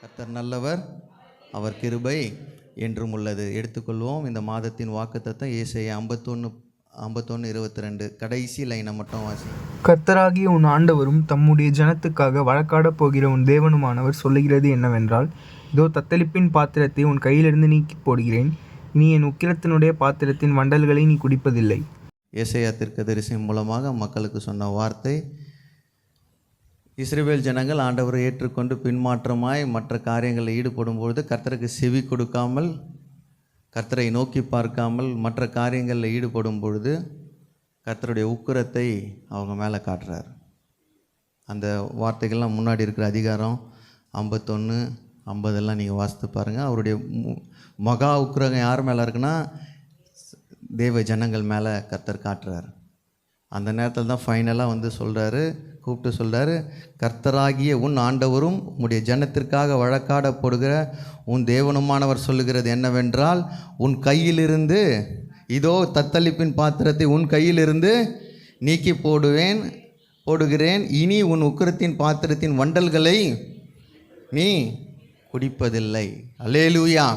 கர்த்தர் நல்லவர், அவர் கிருபை என்றும் உள்ளது. எடுத்துக்கொள்வோம். இந்த மாதத்தின் வாக்குத்தத்தம் ஏசாயா 51:22. கடைசி லைனை மட்டும் வாசி. கர்த்தராகிய உன் ஆண்டவரும் தம்முடைய ஜனத்துக்காக வழக்காடப் போகிற உன் தேவனுமானவர் சொல்லுகிறது என்னவென்றால், இதோ தத்தளிப்பின் பாத்திரத்தை உன் கையிலிருந்து நீக்கி போடுகிறேன், இனி என் உக்கிரத்தினுடைய பாத்திரத்தின் வண்டல்களை நீ குடிப்பதில்லை. ஏசாயா தீர்க்கதரிசி மூலமாக மக்களுக்கு சொன்ன வார்த்தை. இஸ்ரவேல் ஜனங்கள் ஆண்டவரை ஏற்றுக்கொண்டு பின்மாற்றமாய் மற்ற காரியங்களில் ஈடுபடும் பொழுது கர்த்தருக்கு செவி கொடுக்காமல், கர்த்தரை நோக்கி பார்க்காமல் மற்ற காரியங்களில் ஈடுபடும் பொழுது கர்த்தருடைய உக்கிரத்தை அவங்க மேலே காட்டுறார். அந்த வார்த்தைகள்லாம் முன்னாடி இருக்கிற அதிகாரம் 51, 50 நீங்கள் வாசித்து பாருங்கள். அவருடைய மகா உக்கிரகம் யார் மேலே இருக்குன்னா தேவ ஜனங்கள் மேலே கர்த்தர் காட்டுறார். அந்த நேரத்தில் தான் ஃபைனலாக சொல்கிறாரு, கூப்பிட்டு சொல்கிறாரு, கர்த்தராகிய உன் ஆண்டவரும் உன்னுடைய ஜனத்திற்காக வழக்காடப்படுகிற உன் தேவனுமானவர் சொல்லுகிறது என்னவென்றால், உன் கையிலிருந்து இதோ தத்தளிப்பின் பாத்திரத்தை உன் கையிலிருந்து நீக்கி போடுகிறேன், இனி உன் உக்கிரத்தின் பாத்திரத்தின் வண்டல்களை நீ குடிப்பதில்லை. அல்லேலூயா.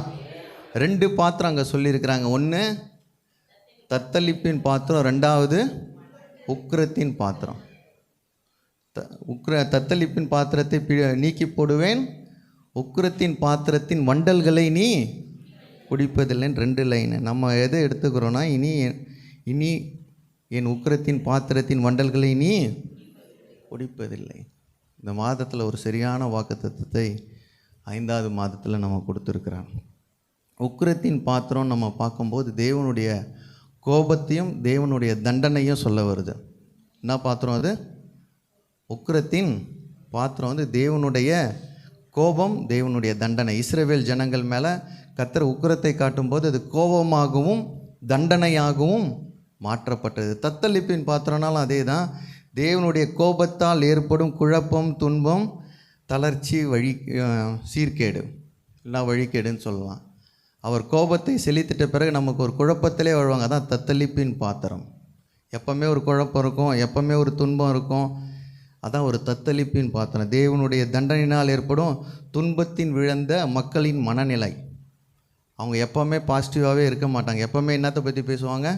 2 பாத்திரம் அங்கே சொல்லியிருக்கிறாங்க. ஒன்று தத்தளிப்பின் பாத்திரம், 2வது உக்கிரத்தின் பாத்திரம். தத்தளிப்பின் பாத்திரத்தை நீக்கி போடுவேன், உக்கிரத்தின் பாத்திரத்தின் வண்டல்களை நீ குடிப்பதில்லைன்னு 2 லைனு. நம்ம எதை எடுத்துக்கிறோன்னா, இனி என் உக்கிரத்தின் பாத்திரத்தின் வண்டல்களை நீ குடிப்பதில்லை. இந்த மாதத்தில் ஒரு சரியான வாக்குத்தத்தத்தை 5வது மாதத்தில் நம்ம கொடுத்துருக்குறோம். உக்கிரத்தின் பாத்திரம் நம்ம பார்க்கும்போது தேவனுடைய கோபத்தையும் தேவனுடைய தண்டனையும் சொல்ல வருது. என்ன பாத்திரம் அது? உக்கிரத்தின் பாத்திரம் தேவனுடைய கோபம், தேவனுடைய தண்டனை. இஸ்ரவேல் ஜனங்கள் மேலே கர்த்தர் உக்கிரத்தை காட்டும்போது அது கோபமாகவும் தண்டனையாகவும் மாற்றப்பட்டது. தத்தளிப்பின் பாத்திரம்னாலும் அதே தான். தேவனுடைய கோபத்தால் ஏற்படும் குழப்பம், துன்பம், தளர்ச்சி, சீர்கேடு, இல்லை வழிகேடுன்னு சொல்லலாம். அவர் கோபத்தை செலுத்திட்ட பிறகு நமக்கு ஒரு குழப்பத்திலே வாழ்வாங்க. அதான் தத்தளிப்பின் பாத்திரம். எப்போவுமே ஒரு குழப்பம் இருக்கும், எப்போவுமே ஒரு துன்பம் இருக்கும். அதான் ஒரு தத்தளிப்பின் பாத்திரம். தேவனுடைய தண்டனையினால் ஏற்படும் துன்பத்தின் விழுந்த மக்களின் மனநிலை. அவங்க எப்போவுமே பாசிட்டிவாகவே இருக்க மாட்டாங்க. எப்போவுமே என்னத்தை பற்றி பேசுவாங்க?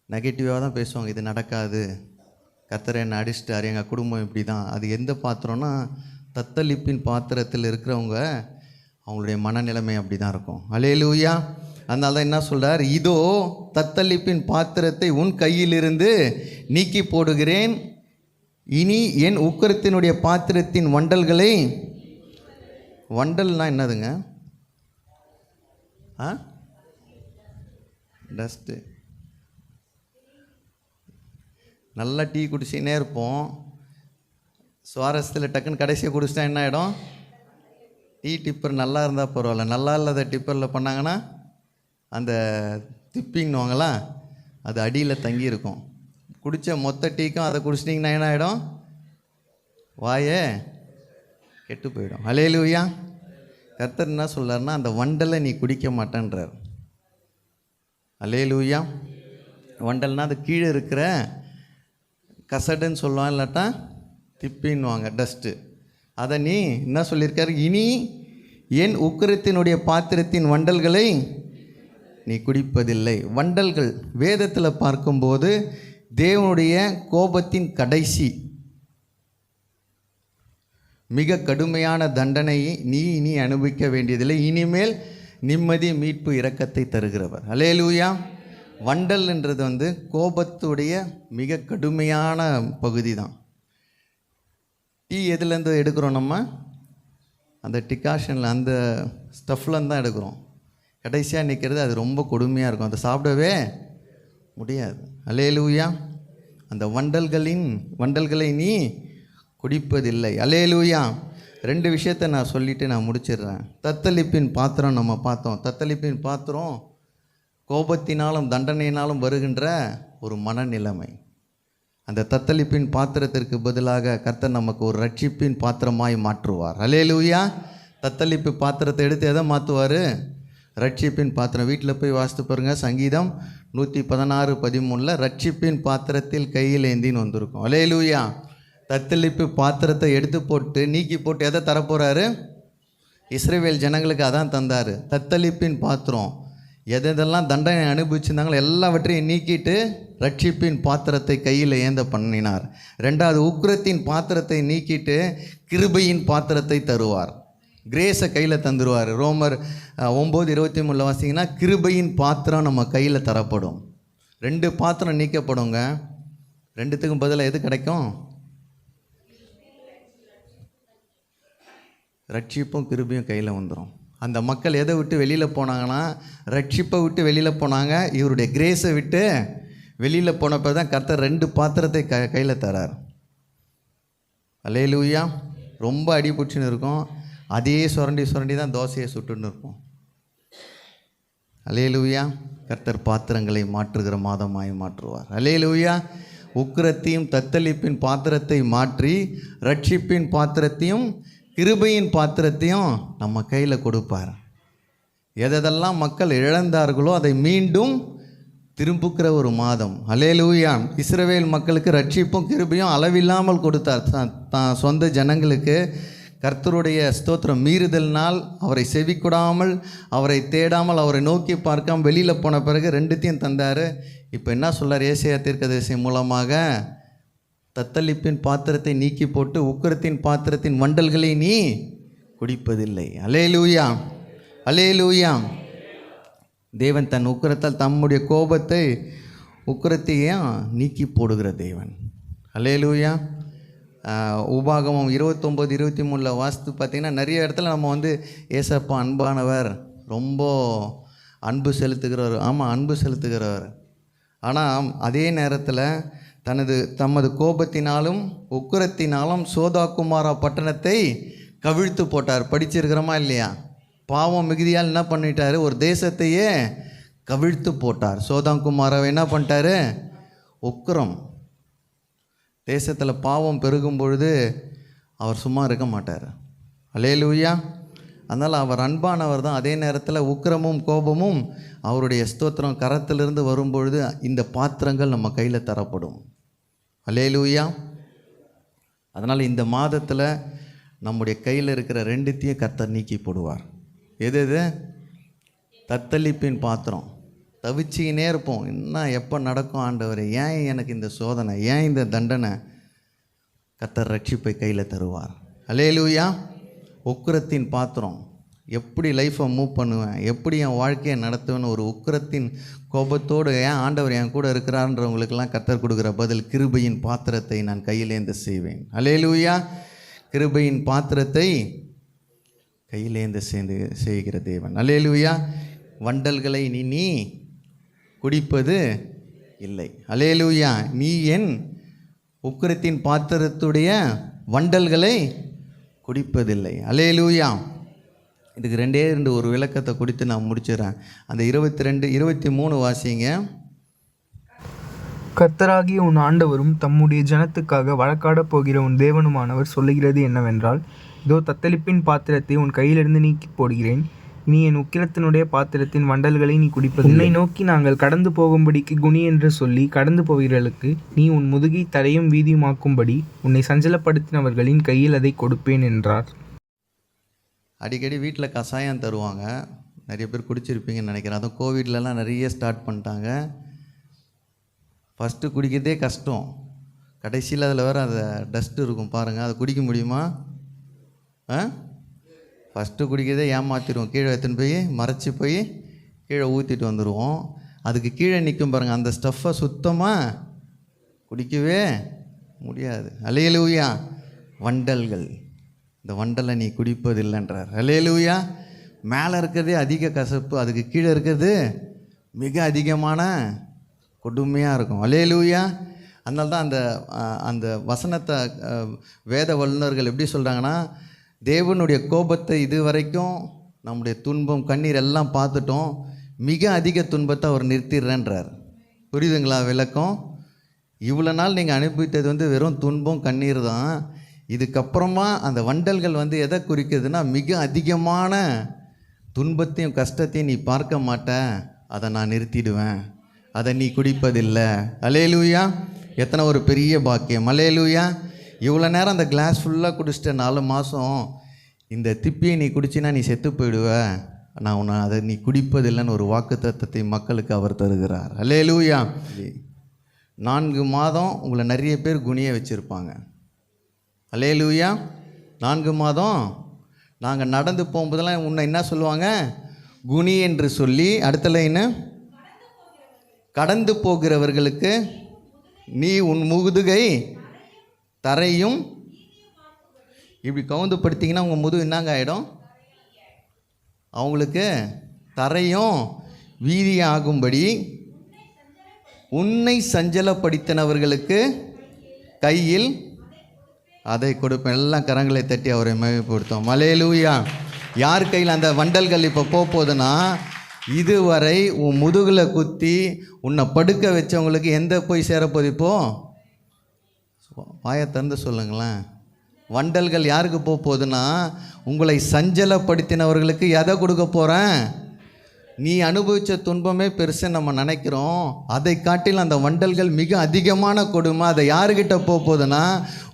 நெகட்டிவாக தான் பேசுவாங்க. இது நடக்காது, கர்த்தர் என்னை அடிச்சிட்டார், எங்கள் குடும்பம் இப்படி தான். அது எந்த பாத்திரம்னா தத்தளிப்பின் பாத்திரத்தில் இருக்கிறவங்க, அவங்களுடைய மனநிலைமை அப்படி தான் இருக்கும். அல்லேலூயா. அதனால தான் என்ன சொல்கிறார், இதோ தத்தளிப்பின் பாத்திரத்தை உன் கையிலிருந்து நீக்கி போடுகிறேன், இனி என் உக்கிரத்தினுடைய பாத்திரத்தின் வண்டல்களை. வண்டல்னால் என்னதுங்க? டஸ்ட்டு. நல்லா டீ குடிச்சின்னே இருப்போம், சுவாரஸ்யத்தில் டக்குன்னு கடைசியாக குடிச்சிட்டா என்ன ஆகிடும்? டீ டிப்பர் நல்லா இருந்தால் பரவாயில்ல, நல்லா இல்லாத டிப்பரில் பண்ணாங்கன்னா அந்த திப்பின்னுவாங்களா, அது அடியில் தங்கி இருக்கும். குடித்த மொத்த டீக்கும் அதை குடிச்சிட்டிங்கன்னா என்ன ஆகிடும்? வாயே கெட்டு போயிடும். அல்லேலூயா. கர்த்தர் என்ன சொல்கிறாருன்னா, அந்த வண்டலை நீ குடிக்க மாட்டேன்றார். அல்லேலூயா. வண்டல்னால் அது கீழே இருக்கிற கசடுன்னு சொல்லுவான், இல்லாட்டா திப்பின்னுவாங்க, டஸ்ட்டு. அதை நீ என்ன சொல்லியிருக்காரு, இனி என் உக்கிரத்தினுடைய பாத்திரத்தின் வண்டல்களை நீ குடிப்பதில்லை. வண்டல்கள் வேதத்தில் பார்க்கும்போது தேவனுடைய கோபத்தின் கடைசி மிக கடுமையான தண்டனையை நீ இனி அனுபவிக்க வேண்டியதில்லை, இனிமேல் நிம்மதி, மீட்பு, இரக்கத்தை தருகிறவர். அல்லேலூயா. வண்டல்ன்றது கோபத்துடைய மிக கடுமையான பகுதி தான். டீ எதுலேருந்து எடுக்கிறோம்? நம்ம அந்த டிகாஷனில், அந்த ஸ்டஃப்லேருந்து தான் எடுக்கிறோம். கடைசியாக நிற்கிறது அது ரொம்ப கொடுமையாக இருக்கும், அதை சாப்பிடவே முடியாது. அல்லேலூயா. அந்த வண்டல்களை நீ குடிப்பதில்லை. அல்லேலூயா. 2 விஷயத்தை நான் சொல்லிவிட்டு நான் முடிச்சிடுறேன். தத்தளிப்பின் பாத்திரம் நம்ம பார்த்தோம். தத்தளிப்பின் பாத்திரம் கோபத்தினாலும் தண்டனையினாலும் வருகின்ற ஒரு மனநிலைமை. அந்த தத்தளிப்பின் பாத்திரத்திற்கு பதிலாக கர்த்தர் நமக்கு ஒரு ரட்சிப்பின் பாத்திரமாய் மாற்றுவார். அல்லேலூயா. தத்தளிப்பு பாத்திரத்தை எடுத்து எதை மாற்றுவார்? ரட்சிப்பின் பாத்திரம். வீட்டில் போய் வாசித்து பாருங்கள். சங்கீதம் 116:13 ரட்சிப்பின் பாத்திரத்தில் கையில் ஏந்தின்னு வந்திருக்கும். அல்லேலூயா. தத்தளிப்பு பாத்திரத்தை எடுத்து போட்டு நீக்கி போட்டு எதை தரப்போகிறாரு? இஸ்ரவேல் ஜனங்களுக்கு அதான் தந்தார். தத்தளிப்பின் பாத்திரம். எதெல்லாம் தண்டனை அனுபவிச்சிருந்தாங்களோ எல்லாவற்றையும் நீக்கிட்டு ரட்சிப்பின் பாத்திரத்தை கையில் ஏந்த பண்ணினார். ரெண்டாவது, உக்கிரத்தின் பாத்திரத்தை நீக்கிட்டு கிருபையின் பாத்திரத்தை தருவார். கிரேஸை கையில் தந்துடுவார். ரோமர் 9:23 வாசிங்கன்னா, கிருபையின் பாத்திரம் நம்ம கையில் தரப்படும். 2 பாத்திரம் நீக்கப்படுங்க. 2த்துக்கும் பதிலாக எது கிடைக்கும்? ரட்சிப்பும் கிருபையும் கையில் வந்துடும். அந்த மக்கள் எதை விட்டு வெளியில் போனாங்கன்னா, ரட்சிப்பை விட்டு வெளியில் போனாங்க. இவருடைய கிரேஸை விட்டு வெளியில் போனப்போ தான் கர்த்தர் 2 பாத்திரத்தை கையில் தரார். அல்லேலூயா. ரொம்ப அடிபுடிச்சுன்னு இருக்கும். அதே சுரண்டி தான் தோசையை சுட்டுன்னு இருக்கும். அல்லேலூயா. கர்த்தர் பாத்திரங்களை மாற்றுகிற மாதமாய் மாற்றுவார். அல்லேலூயா. உக்கிரத்தையும் தத்தளிப்பின் பாத்திரத்தை மாற்றி ரட்சிப்பின் பாத்திரத்தையும் கிருபையின் பாத்திரத்தையும் நம்ம கையில் கொடுப்பார். எதெல்லாம் மக்கள் இழந்தார்களோ அதை மீண்டும் திரும்புக்கிற ஒரு மாதம். அல்லேலூயா. இஸ்ரவேல் மக்களுக்கு ரட்சிப்பும் கிருபையும் அளவில்லாமல் கொடுத்தார். தான் சொந்த ஜனங்களுக்கு கர்த்தருடைய ஸ்தோத்திரம் மீறுதல்னால் அவரை செவிக்கூடாமல், அவரை தேடாமல், அவரை நோக்கி பார்க்காமல் வெளியில் போன பிறகு 2த்தையும் தந்தார். இப்போ என்ன சொல்லார் ஏசாயா தீர்க்கதரிசி மூலமாக? தத்தளிப்பின் பாத்திரத்தை நீக்கி போட்டு உக்கிரத்தின் பாத்திரத்தின் வண்டல்களை நீ குடிப்பதில்லை. அல்லேலூயா. அல்லேலூயா. தேவன் தன் உக்கிரத்தால் தம்முடைய கோபத்தை உக்கிரத்தையும் நீக்கி போடுகிற தேவன். அல்லேலூயா. உபாகமம் 29:23 வாஸ்து பார்த்திங்கன்னா, நிறைய இடத்துல நம்ம ஏசப்பா அன்பானவர், ரொம்ப அன்பு செலுத்துகிறவர். ஆமாம், அன்பு செலுத்துகிறவர். ஆனால் அதே நேரத்தில் தமது கோபத்தினாலும் உக்கிரத்தினாலும் சோதா-குமாரா பட்டணத்தை கவிழ்த்து போட்டார். படிச்சிருக்கிறோமா இல்லையா? பாவம் மிகுதியால் என்ன பண்ணிட்டார்? ஒரு தேசத்தையே கவிழ்த்து போட்டார். சோதா-குமாராவை என்ன பண்ணிட்டாரு? உக்கிரம். தேசத்தில் பாவம் பெருகும் பொழுது அவர் சும்மா இருக்க மாட்டார். அல்லேலூயா. அதனால் அவர் அன்பானவர் தான். அதே நேரத்தில் உக்கிரமும் கோபமும் அவருடைய ஸ்தோத்திரம் கரத்திலிருந்து வரும்பொழுது இந்த பாத்திரங்கள் நம்ம கையில் தரப்படும். அல்லேலூயா. அதனால் இந்த மாதத்தில் நம்முடைய கையில் இருக்கிற 2த்தையும் கர்த்தர் நீக்கி போடுவார். எது? தத்தளிப்பின் பாத்திரம். தவிச்சிக்கினே இருப்போம். இன்னும் எப்போ நடக்கும் ஆண்டவரே? ஏன் எனக்கு இந்த சோதனை? ஏன் இந்த தண்டனை? கர்த்தர் ரட்சிப்பை கையில் தருவார். அல்லேலூயா. உக்கிரத்தின் பாத்திரம். எப்படி லைஃப்பை மூவ் பண்ணுவேன், எப்படி என் வாழ்க்கையை நடத்துவேன்னு ஒரு உக்கிரத்தின் கோபத்தோடு ஏன் ஆண்டவர் என் கூட இருக்கிறான்றவங்களுக்கெல்லாம் கர்த்தர் கொடுக்குற பதில், கிருபையின் பாத்திரத்தை நான் கையிலேந்து செய்வேன். அல்லேலூயா. கிருபையின் பாத்திரத்தை கையிலேந்து செய்கிற தேவன். அல்லேலூயா. வண்டல்களை நீ குடிப்பது இல்லை. அல்லேலூயா. நீ என் உக்கிரத்தின் பாத்திரத்துடைய வண்டல்களை குடிப்பதில்லை. அல்லேலூயா. இதுக்கு 2 ஒரு விளக்கத்தை கொடுத்து நான் முடிச்சிடறேன். அந்த 22-23 வாசிங்க. கர்த்தராகிய உன் ஆண்டவரும் தம்முடைய ஜனத்துக்காக வழக்காடப் போகிற உன் தேவனுமானவர் சொல்லுகிறது என்னவென்றால், இதோ தத்தளிப்பின் பாத்திரத்தை உன் கையிலிருந்து நீக்கி போடுகிறேன். நீ என் உக்கிரத்தினுடைய பாத்திரத்தின் வண்டல்களை நீ குடிப்பது. உன்னை நோக்கி நாங்கள் கடந்து போகும்படிக்கு குனி என்று சொல்லி கடந்து போகிறவர்களுக்கு நீ உன் முதுகை தரையும் வீதியுமாக்கும்படி உன்னை சஞ்சலப்படுத்தினவர்களின் கையில் அதை கொடுப்பேன் என்றார். அடிக்கடி வீட்டில் கஷாயம் தருவாங்க. நிறைய பேர் குடிச்சிருப்பீங்கன்னு நினைக்கிறேன். அதுவும் கோவிட்லலாம் நிறைய ஸ்டார்ட் பண்ணிட்டாங்க. ஃபஸ்ட்டு குடிக்கிறதே கஷ்டம். கடைசியில் அதில் வேறு அந்த டஸ்ட்டு இருக்கும் பாருங்கள். அதை குடிக்க முடியுமா? ஃபஸ்ட்டு குடிக்கிறதே ஏமாற்றிடுவோம். கீழே எடுத்துன்னு போய் மறைச்சி போய் கீழே ஊற்றிட்டு வந்துடுவோம். அதுக்கு கீழே நிற்கும் பாருங்கள். அந்த ஸ்டஃப்பை சுத்தமாக குடிக்கவே முடியாது. அல்லேலூயா. வண்டல்கள். இந்த வண்டலை நீ குடிப்பதில்லைன்றார். அல்லேலூயா. மேலே இருக்கிறதே அதிக கசப்பு, அதுக்கு கீழே இருக்கிறது மிக அதிகமான கொடுமையாக இருக்கும். அல்லேலூயா. அதனால தான் அந்த வசனத்தை வேத வல்லுநர்கள் எப்படி சொல்கிறாங்கன்னா, தேவனுடைய கோபத்தை இது வரைக்கும் நம்முடைய துன்பம் கண்ணீர் எல்லாம் பார்த்துட்டோம், மிக அதிக துன்பத்தை அவர் நிறுத்திடுறேன்றார். புரியுதுங்களா விளக்கம்? இவ்வளோ நாள் நீங்கள் அனுபவித்தது வெறும் துன்பம் கண்ணீர் தான். இதுக்கப்புறமா அந்த வண்டல்கள் எதை குறிக்கிறதுனா, மிக அதிகமான துன்பத்தையும் கஷ்டத்தையும் நீ பார்க்க மாட்ட, அதை நான் நிறுத்திடுவேன், அதை நீ குடிப்பதில்லை. அல்லேலூயா. எத்தனை ஒரு பெரிய பாக்கியம். அல்லேலூயா. இவ்வளோ நேரம் அந்த கிளாஸ் ஃபுல்லாக குடிச்சிட்ட 4 மாதம் இந்த திப்பியை நீ குடிச்சினா நீ செத்து போயிடுவ, நான் உன்னை அதை நீ குடிப்பதில்லைன்னு ஒரு வாக்குத்தத்தத்தை மக்களுக்கு அவர் தருகிறார். அல்லேலூயா. 4 மாதம் உங்களை நிறைய பேர் குனிய வச்சுருப்பாங்க. அல்லேலூயா. 4 மாதம் நாங்கள் நடந்து போகும்போதெல்லாம் உன்னை என்ன சொல்லுவாங்க? குனி என்று சொல்லி, அடுத்த லைனு, கடந்து போகிறவர்களுக்கு நீ உன் முதுகை தரையும், இப்படி கவுந்து படுத்திங்கன்னா உங்கள் முதுகு என்னங்க ஆகிடும்? அவங்களுக்கு தரையும் வீதியாகும்படி உன்னை சஞ்சலப்படுத்தினவர்களுக்கு கையில் அதை கொடுப்பேன். எல்லாம் கரங்களை தட்டி அவரை மகிமைப்படுத்தும். அல்லேலூயா. யார் கையில் அந்த வண்டல்கள் இப்போ போகுதுன்னா, இதுவரை உன் முதுகில் குத்தி உன்னை படுக்க வச்சவங்களுக்கு எந்த போய் சேரப்போது? இப்போ வாயை திறந்து சொல்லுங்களேன். வண்டல்கள் யாருக்கு போகுதுன்னா, உங்களை சஞ்சலப்படுத்தினவர்களுக்கு எதை கொடுக்க போகிறேன்? நீ அனுபவித்த துன்பமே பெருசு நம்ம நினைக்கிறோம். அதை காட்டில் அந்த வண்டல்கள் மிக அதிகமான கொடுமை. அதை யாருக்கிட்ட போகுதுன்னா,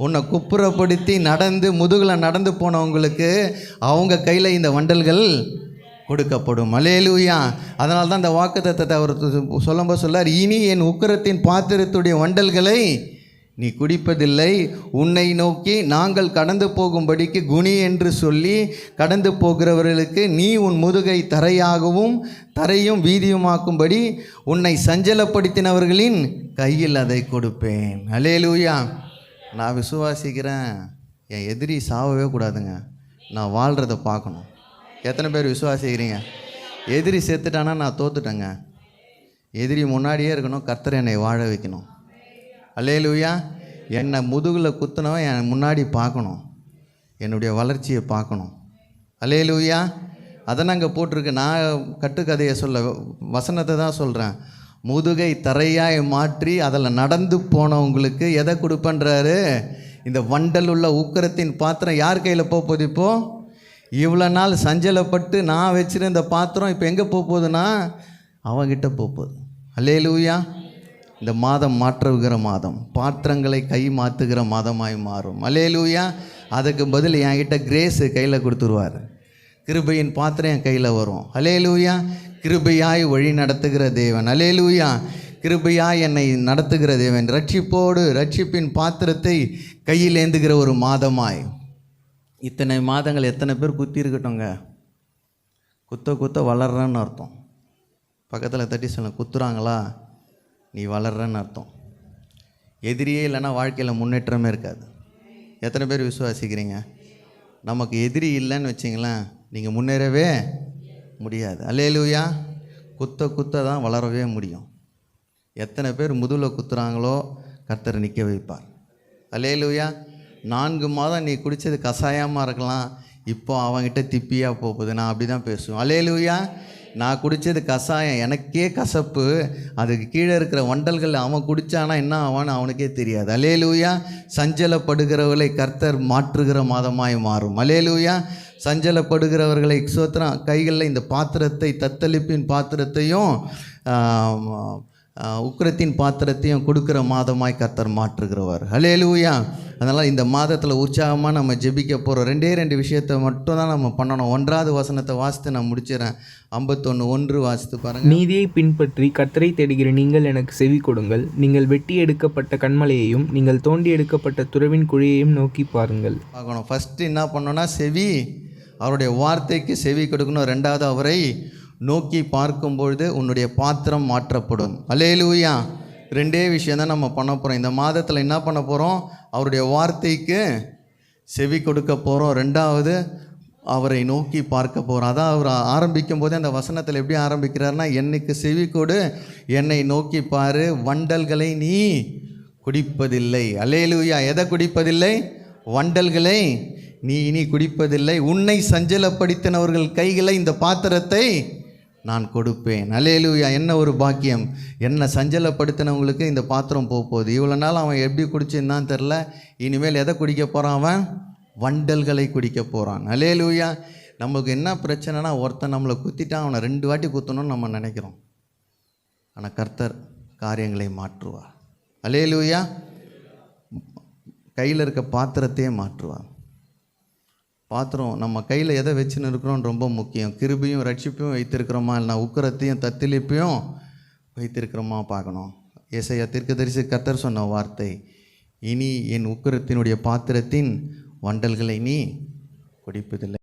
உன்னை குப்புறப்படுத்தி நடந்து முதுகில் நடந்து போனவங்களுக்கு அவங்க கையில் இந்த வண்டல்கள் கொடுக்கப்படும். அல்லேலூயா. அதனால தான் இந்த வாக்குத்தத்தத்தை அவர் சொல்லும்போது சொல்லார், இனி என் உக்கிரத்தின் பாத்திரத்துடைய வண்டல்களை நீ குடிப்பதில்லை, உன்னை நோக்கி நாங்கள் கடந்து போகும்படிக்கு குனி என்று சொல்லி கடந்து போகிறவர்களுக்கு நீ உன் முதுகை தரையாகவும் தரையும் வீதியுமாக்கும்படி உன்னை சஞ்சலப்படுத்தினவர்களின் கையில் அதை கொடுப்பேன். அல்லேலூயா. நான் விசுவாசிக்கிறேன், என் எதிரி சாவவே கூடாதுங்க, நான் வாழ்கிறத பார்க்கணும். எத்தனை பேர் விசுவாசிக்கிறீங்க? எதிரி செத்துட்டானா நான் தோத்துட்டேங்க. எதிரி முன்னாடியே இருக்கணும், கர்த்தர் என்னை வாழ வைக்கணும். அல்லேலூயா. என்னை முதுகில் குத்துனவன் என் முன்னாடி பார்க்கணும், என்னுடைய வளர்ச்சியை பார்க்கணும். அல்லேலூயா. அதை நாங்கள் போட்டிருக்கு. நான் கட்டுக்கதையை சொல்ல, வசனத்தை தான் சொல்கிறேன். முதுகை தரையாய் மாற்றி அதில் நடந்து போனவங்களுக்கு எதை கொடுப்பேன்றாரு? இந்த வண்டல் உள்ள உக்கிரத்தின் பாத்திரம் யார் கையில் போகுது? இப்போது இவ்வளோ நாள் சஞ்சலப்பட்டு நான் வச்சுருந்த பாத்திரம் இப்போ எங்கே போகுதுன்னா அவங்கிட்ட போகுது. அல்லேலூயா. இந்த மாதம் மாற்றுகிற மாதம், பாத்திரங்களை கை மாற்றுகிற மாதமாய் மாறும். அல்லேலூயா. அதுக்கு பதில் என்கிட்ட கிரேஸு கையில் கொடுத்துருவார். கிருபையின் பாத்திரம் என் கையில் வரும். அல்லேலூயா. கிருபையாய் வழி நடத்துகிற தேவன். அல்லேலூயா. கிருபையாய் என்னை நடத்துகிற தேவன். ரட்சிப்போடு ரட்சிப்பின் பாத்திரத்தை கையில் ஏந்துகிற ஒரு மாதமாய். இத்தனை மாதங்கள் எத்தனை பேர் குத்தி இருக்கட்டும்ங்க. குத்த குத்த வளர்றன்னு அர்த்தம். பக்கத்தில் தட்டி சொல்ல, குத்துறாங்களா நீ வளர்றன்னு அர்த்தம். எதிரியே இல்லைன்னா வாழ்க்கையில் முன்னேற்றமே இருக்காது. எத்தனை பேர் விசுவாசிக்கிறீங்க? நமக்கு எதிரி இல்லைன்னு வச்சிங்களேன், நீங்கள் முன்னேறவே முடியாது. அல்லேலூயா. குத்த குத்த தான் வளரவே முடியும். எத்தனை பேர் முதுகில் குத்துறாங்களோ கர்த்தர் நிற்க வைப்பார். அல்லேலூயா. 4 மாதம் நீ குடித்தது கசாயமாக இருக்கலாம், இப்போ அவங்ககிட்ட திப்பியாக போகுது. நான் அப்படி தான் பேசுவேன். அல்லேலூயா. நான் குடித்தது கசாயம், எனக்கே கசப்பு, அதுக்கு கீழே இருக்கிற வண்டல்கள் அவன் குடித்தானா என்ன ஆவான்னு அவனுக்கே தெரியாது. அல்லேலூயா. சஞ்சலப்படுகிறவர்களை கர்த்தர் மாற்றுகிற மாதமாய் மாறும். அல்லேலூயா. சஞ்சலப்படுகிறவர்களை சோத்திரம் கைகளில் இந்த பாத்திரத்தை, தத்தளிப்பின் பாத்திரத்தையும் உக்கிரத்தின் பாத்திரத்தையும் கொடுக்குற மாதமாய் கர்த்தர் மாற்றுகிறவர். அல்லேலூயா. அதனால் இந்த மாதத்தில் உற்சாகமாக நம்ம ஜெபிக்க போகிறோம். 2 விஷயத்தை மட்டும் தான் நம்ம பண்ணணும். 1வது வசனத்தை வாசித்து நான் முடிச்சிடறேன். 51:1 வாசித்து பாருங்கள். நீதியை பின்பற்றி கர்த்தரை தேடுகிற நீங்கள் எனக்கு செவி கொடுங்கள். நீங்கள் வெட்டி எடுக்கப்பட்ட கன்மலையையும் நீங்கள் தோண்டி எடுக்கப்பட்ட துறவின் குழியையும் நோக்கி பாருங்கள். பார்க்கணும். ஃபஸ்ட்டு என்ன பண்ணோன்னா செவி, அவருடைய வார்த்தைக்கு செவி கொடுக்கணும். 2வது அவரை நோக்கி பார்க்கும்பொழுது உன்னுடைய பாத்திரம் மாற்றப்படும். அல்லேலூயா. 2 விஷயம் தான் நம்ம பண்ண போகிறோம். இந்த மாதத்தில் என்ன பண்ண போகிறோம்? அவருடைய வார்த்தைக்கு செவி கொடுக்க போகிறோம். 2வது அவரை நோக்கி பார்க்க போகிறோம். அதான் அவர் ஆரம்பிக்கும் போதே அந்த வசனத்தில் எப்படி ஆரம்பிக்கிறார்னா, என்னைக்கு செவி கொடு, என்னை நோக்கி பாரு, வண்டல்களை நீ குடிப்பதில்லை. அல்லேலூயா. எதை குடிப்பதில்லை? வண்டல்களை நீ இனி குடிப்பதில்லை. உன்னை சஞ்சலப்படுத்தினவர்கள் கைகளை இந்த பாத்திரத்தை நான் கொடுப்பேன். அல்லேலூயா. என்ன ஒரு பாக்கியம். என்னை சஞ்சலப்படுத்தினவங்களுக்கு இந்த பாத்திரம் போகுது. இவ்வளோ நாள் அவன் எப்படி குடிச்சிருந்தான்னு தெரில, இனிமேல் எதை குடிக்க போகிறான்? அவன் வண்டல்களை குடிக்க போகிறான். அல்லேலூயா. நமக்கு என்ன பிரச்சனைனா, ஒருத்தன் நம்மளை குத்திட்டான், அவனை 2 வாட்டி குத்தணும்னு நம்ம நினைக்கிறோம். ஆனால் கர்த்தர் காரியங்களை மாற்றுவார். அல்லேலூயா. கையில் இருக்க பாத்திரத்தையே மாற்றுவார். பாத்திரம் நம்ம கையில் எதை வச்சுன்னு இருக்கிறோம் ரொம்ப முக்கியம். கிருபையும் ரட்சிப்பையும் வைத்திருக்கிறோமா, இல்லைனா உக்கிரத்தையும் தத்தளிப்பையும் வைத்திருக்கிறோமா பார்க்கணும். ஏசாயா தீர்க்கதரிசி கர்த்தர் சொன்ன வார்த்தை, இனி என் உக்கிரத்தினுடைய பாத்திரத்தின் வண்டல்களை நீ குடிப்பதில்லை.